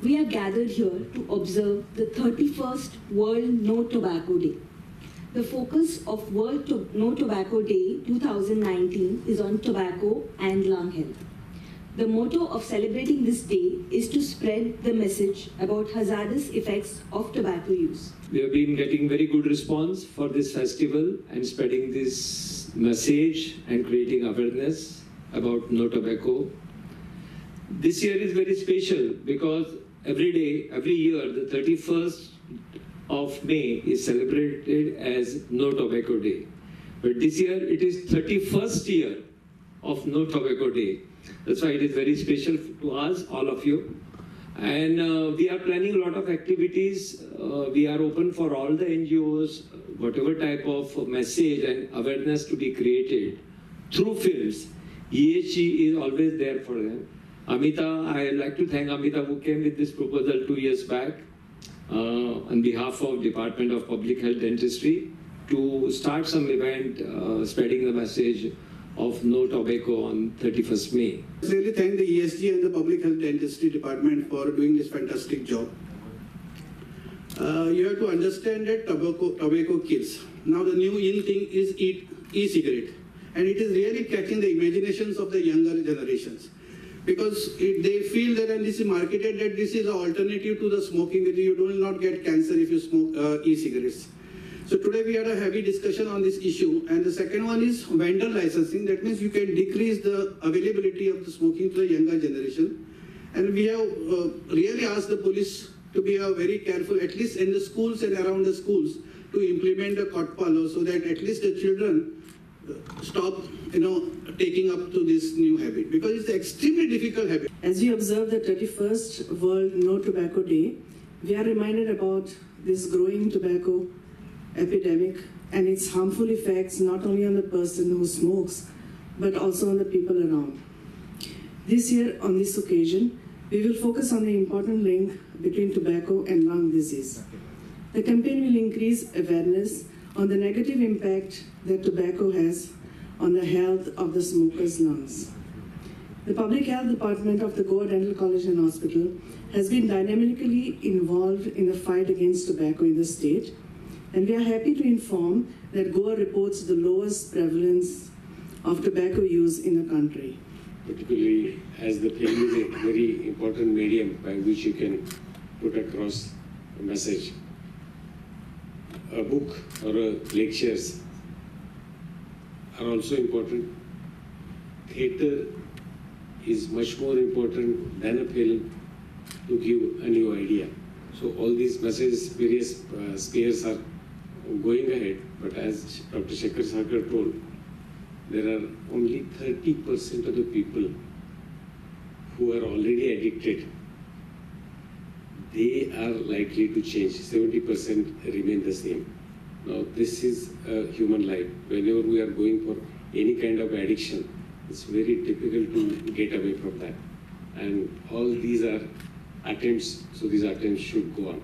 We are gathered here to observe the 31st World No Tobacco Day. The focus of World No Tobacco Day 2019 is on tobacco and lung health. The motto of celebrating this day is to spread the message about hazardous effects of tobacco use. We have been getting very good response for this festival and spreading this message and creating awareness about no tobacco. This year is very special because every year, the 31st of May is celebrated as No Tobacco Day. But this year, it is 31st year of No Tobacco Day. That's why it is very special to us, all of you. And we are planning a lot of activities. We are open for all the NGOs, whatever type of message and awareness to be created through films. EHE is always there for them. Amita, I would like to thank Amita who came with this proposal 2 years back on behalf of Department of Public Health Dentistry to start some event spreading the message of no tobacco on 31st May. I really thank the ESG and the Public Health Dentistry Department for doing this fantastic job. You have to understand that tobacco kills. Now the new in thing is e-cigarette, and it is really catching the imaginations of the younger generations. Because they feel that, and this is marketed, that this is an alternative to the smoking, that you will not get cancer if you smoke e-cigarettes. So today we had a heavy discussion on this issue, and the second one is vendor licensing. That means you can decrease the availability of the smoking to the younger generation. And we have really asked the police to be very careful, at least in the schools and around the schools, to implement the Kotpa law so that at least the children stop, taking up to this new habit, because it's an extremely difficult habit. As we observe the 31st World No Tobacco Day, we are reminded about this growing tobacco epidemic and its harmful effects not only on the person who smokes, but also on the people around. This year, on this occasion, we will focus on the important link between tobacco and lung disease. The campaign will increase awareness on the negative impact that tobacco has on the health of the smoker's lungs. The Public Health Department of the Goa Dental College and Hospital has been dynamically involved in the fight against tobacco in the state, and we are happy to inform that Goa reports the lowest prevalence of tobacco use in the country. Particularly as the film is a very important medium by which you can put across a message. A book or lectures are also important. Theatre is much more important than a film to give a new idea. So all these messages, various spheres are going ahead, but as Dr. Shekhar Sarkar told, there are only 30% of the people who are already addicted. They are likely to change, 70% remain the same. Now this is a human life. Whenever we are going for any kind of addiction, it's very difficult to get away from that. And all these are attempts, so these attempts should go on.